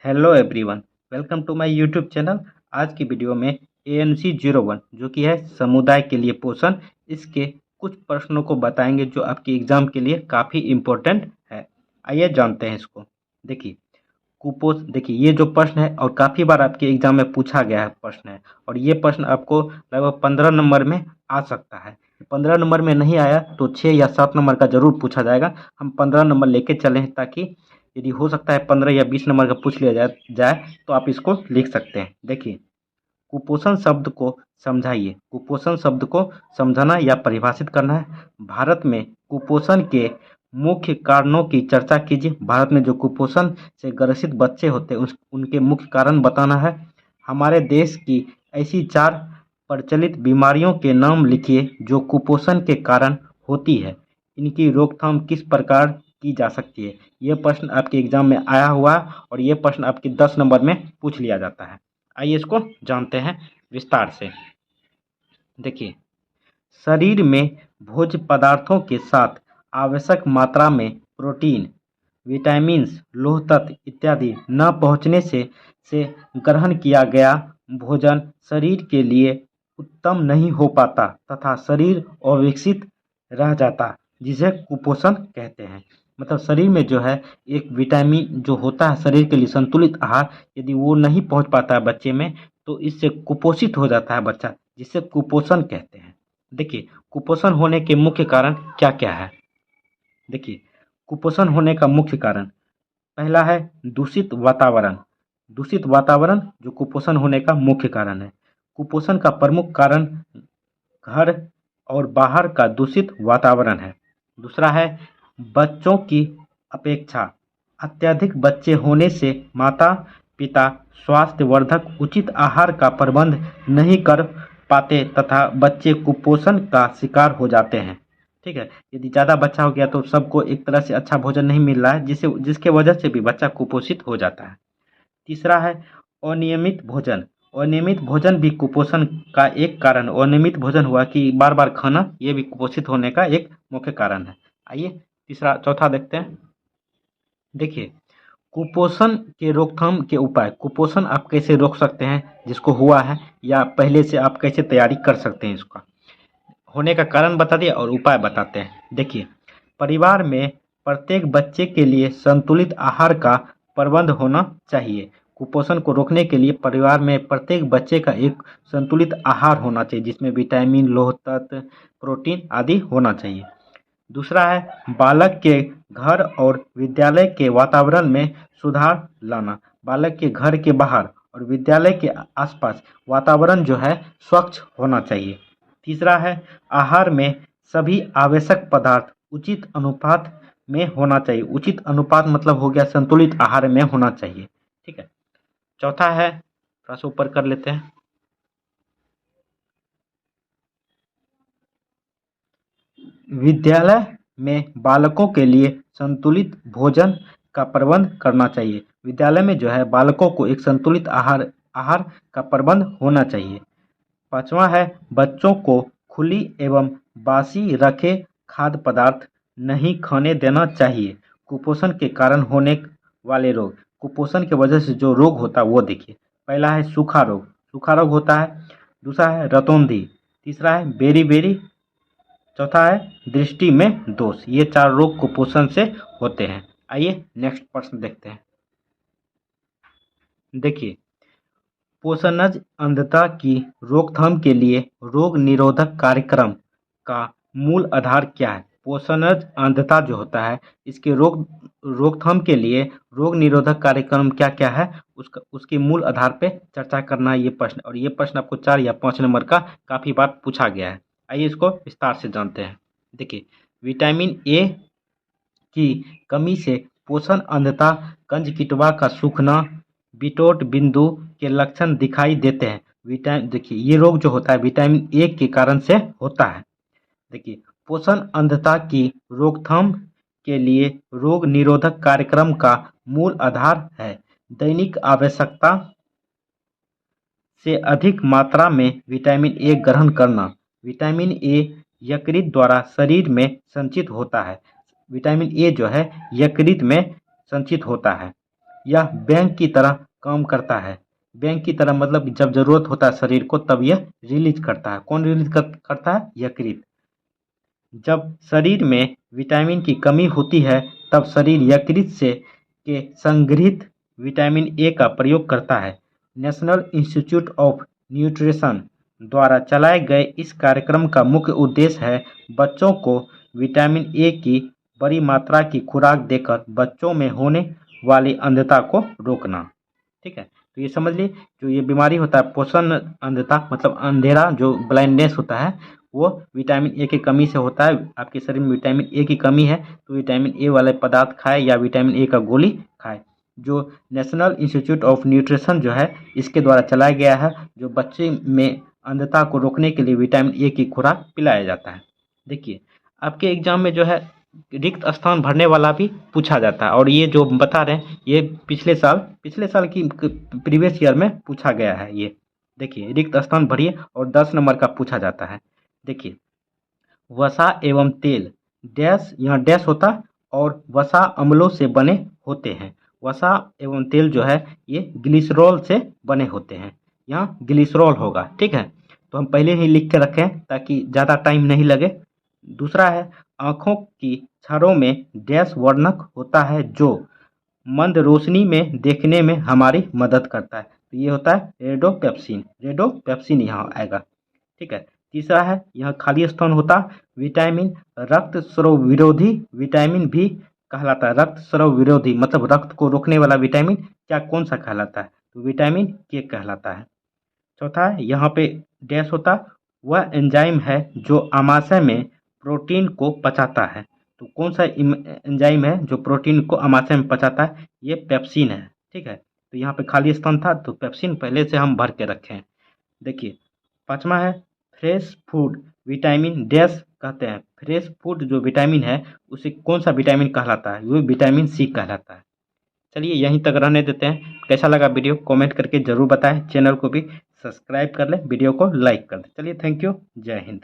Hello everyone, welcome to my YouTube channel. आज की video में ANC 01 जो कि है समुदाय के लिए पोषण, इसके कुछ प्रश्नों को बताएंगे जो आपके एग्जाम के लिए काफ़ी इम्पोर्टेंट है। आइए जानते हैं इसको। देखिए, कुपोषण, देखिए ये जो प्रश्न है और काफ़ी बार आपके एग्जाम में पूछा गया है प्रश्न है, और ये प्रश्न आपको लगभग 15 नंबर में आ सकता है। 15 नंबर में नहीं आया तो 6 या 7 नंबर का जरूर पूछा जाएगा। हम 15 नंबर लेके चले हैं ताकि यदि हो सकता है 15 या 20 नंबर का पूछ लिया जाए तो आप इसको लिख सकते हैं। देखिए, कुपोषण शब्द को समझाइए। कुपोषण शब्द को समझाना या परिभाषित करना है। भारत में कुपोषण के मुख्य कारणों की चर्चा कीजिए। भारत में जो कुपोषण से ग्रसित बच्चे होते हैं उनके मुख्य कारण बताना है। हमारे देश की ऐसी 4 प्रचलित बीमारियों के नाम लिखिए जो कुपोषण के कारण होती है। इनकी रोकथाम किस प्रकार की जा सकती है। यह प्रश्न आपके एग्जाम में आया हुआ है और यह प्रश्न आपके 10 नंबर में पूछ लिया जाता है। आइए इसको जानते हैं विस्तार से। देखिए, शरीर में भोज्य पदार्थों के साथ आवश्यक मात्रा में प्रोटीन, विटामिन्स, लौह तत्व इत्यादि न पहुंचने से ग्रहण किया गया भोजन शरीर के लिए उत्तम नहीं हो पाता तथा शरीर अविकसित रह जाता, जिसे कुपोषण कहते हैं। मतलब शरीर में जो है एक विटामिन जो होता है शरीर के लिए संतुलित आहार, यदि वो नहीं पहुंच पाता है बच्चे में तो इससे कुपोषित हो जाता है बच्चा, जिसे कुपोषण कहते हैं। देखिए, कुपोषण होने के मुख्य कारण क्या क्या है। देखिए, कुपोषण होने का मुख्य कारण पहला है दूषित वातावरण। दूषित वातावरण जो कुपोषण होने का मुख्य कारण है। कुपोषण का प्रमुख कारण घर और बाहर का दूषित वातावरण है। दूसरा है बच्चों की अपेक्षा अत्यधिक बच्चे होने से माता पिता स्वास्थ्यवर्धक उचित आहार का प्रबंध नहीं कर पाते तथा बच्चे कुपोषण का शिकार हो जाते हैं। ठीक है, यदि ज़्यादा बच्चा हो गया तो सबको एक तरह से अच्छा भोजन नहीं मिल रहा है, जिसके वजह से भी बच्चा कुपोषित हो जाता है। तीसरा है अनियमित भोजन। अनियमित भोजन भी कुपोषण का एक कारण, अनियमित भोजन हुआ कि बार बार खाना, ये भी कुपोषित होने का एक मुख्य कारण है। आइए चौथा देखते हैं। देखिए, कुपोषण के रोकथाम के उपाय। कुपोषण आप कैसे रोक सकते हैं जिसको हुआ है, या पहले से आप कैसे तैयारी कर सकते हैं। इसका होने का कारण बता दिया और उपाय बताते हैं। देखिए, परिवार में प्रत्येक बच्चे के लिए संतुलित आहार का प्रबंध होना चाहिए। कुपोषण को रोकने के लिए परिवार में प्रत्येक बच्चे का एक संतुलित आहार होना चाहिए जिसमें विटामिन, लौह तत्व, प्रोटीन आदि होना चाहिए। दूसरा है बालक के घर और विद्यालय के वातावरण में सुधार लाना। बालक के घर के बाहर और विद्यालय के आसपास वातावरण जो है स्वच्छ होना चाहिए। तीसरा है आहार में सभी आवश्यक पदार्थ उचित अनुपात में होना चाहिए। उचित अनुपात मतलब हो गया संतुलित आहार में होना चाहिए। ठीक है। चौथा है, थोड़ा सा ऊपर कर लेते हैं। विद्यालय में बालकों के लिए संतुलित भोजन का प्रबंध करना चाहिए। विद्यालय में जो है बालकों को एक संतुलित आहार आहार का प्रबंध होना चाहिए। पांचवा है बच्चों को खुली एवं बासी रखे खाद्य पदार्थ नहीं खाने देना चाहिए। कुपोषण के कारण होने वाले रोग। कुपोषण की वजह से जो रोग होता है वो देखिए। पहला है सूखा रोग, सूखा रोग होता है। दूसरा है रतौंधी। तीसरा है बेरी, चौथा है दृष्टि में दोष। ये 4 रोग कुपोषण से होते हैं। आइए नेक्स्ट प्रश्न देखते हैं। देखिए, पोषणज अंधता की रोकथाम के लिए रोग निरोधक कार्यक्रम का मूल आधार क्या है। पोषणज अंधता जो होता है इसके रोकथाम के लिए रोग निरोधक कार्यक्रम क्या क्या है उसके मूल आधार पे चर्चा करना है ये प्रश्न, और ये प्रश्न आपको 4 या 5 नंबर का काफ़ी बार पूछा गया है। आइए इसको विस्तार से जानते हैं। देखिए, विटामिन ए की कमी से पोषण अंधता, कंजक्टिवा का सूखना, बिटोट बिंदु के लक्षण दिखाई देते हैं। देखिए, ये रोग जो होता है विटामिन ए के कारण से होता है। देखिए, पोषण अंधता की रोकथाम के लिए रोग निरोधक कार्यक्रम का मूल आधार है दैनिक आवश्यकता से अधिक मात्रा में विटामिन ए ग्रहण करना। विटामिन ए यकृत द्वारा शरीर में संचित होता है। विटामिन ए जो है यकृत में संचित होता है। यह बैंक की तरह काम करता है। बैंक की तरह मतलब जब ज़रूरत होता है शरीर को तब यह रिलीज़ करता है। कौन रिलीज़ करता है? यकृत। जब शरीर में विटामिन की कमी होती है तब शरीर यकृत से के संग्रहित विटामिन ए का प्रयोग करता है। नेशनल इंस्टीट्यूट ऑफ न्यूट्रिशन द्वारा चलाए गए इस कार्यक्रम का मुख्य उद्देश्य है बच्चों को विटामिन ए की बड़ी मात्रा की खुराक देकर बच्चों में होने वाली अंधता को रोकना। ठीक है, तो ये समझ लीजिए जो ये बीमारी होता है पोषण अंधता मतलब अंधेरा जो ब्लाइंडनेस होता है वो विटामिन ए की कमी से होता है। आपके शरीर में विटामिन ए की कमी है तो विटामिन ए वाले पदार्थ खाए या विटामिन ए का गोली खाए। जो नेशनल इंस्टीट्यूट ऑफ न्यूट्रिशन जो है इसके द्वारा चलाया गया है जो बच्चे में अंधता को रोकने के लिए विटामिन ए की खुराक पिलाया जाता है। देखिए आपके एग्जाम में जो है रिक्त स्थान भरने वाला भी पूछा जाता है और ये जो बता रहे हैं ये पिछले साल की प्रीवियस ईयर में पूछा गया है। ये देखिए रिक्त स्थान भरिए और 10 नंबर का पूछा जाता है। देखिए वसा एवं तेल डैश यहाँ डैश होता और वसा अम्लों से बने होते हैं। वसा एवं तेल जो है ये ग्लिसरॉल से बने होते हैं। यहाँ ग्लिसरॉल होगा। ठीक है, तो हम पहले ही लिख के रखें ताकि ज़्यादा टाइम नहीं लगे। दूसरा है आँखों की छड़ों में डैश वर्णक होता है जो मंद रोशनी में देखने में हमारी मदद करता है। तो ये होता है रेडोपेप्सिन यहाँ आएगा। ठीक है, तीसरा है यहाँ खाली स्थान होता विटामिन रक्त स्राव विरोधी विटामिन भी कहलाता है। रक्त स्राव विरोधी मतलब रक्त को रोकने वाला विटामिन क्या कौन सा कहलाता है? तो विटामिन के कहलाता है। चौथा है यहाँ पे डैश होता वह एंजाइम है जो आमाशय में प्रोटीन को पचाता है। तो कौन सा एंजाइम है जो प्रोटीन को आमाशय में पचाता है? ये पेप्सिन है। ठीक है, तो यहाँ पे खाली स्थान था तो पेप्सिन पहले से हम भर के रखे हैं। देखिए पांचवा है फ्रेश फूड विटामिन डैश कहते हैं। फ्रेश फूड जो विटामिन है उसे कौन सा विटामिन कहलाता है? वो विटामिन सी कहलाता है। चलिए यहीं तक रहने देते हैं। कैसा लगा वीडियो कमेंट करके ज़रूर बताएं। चैनल को भी सब्सक्राइब कर लें, वीडियो को लाइक कर दें। चलिए थैंक यू, जय हिंद।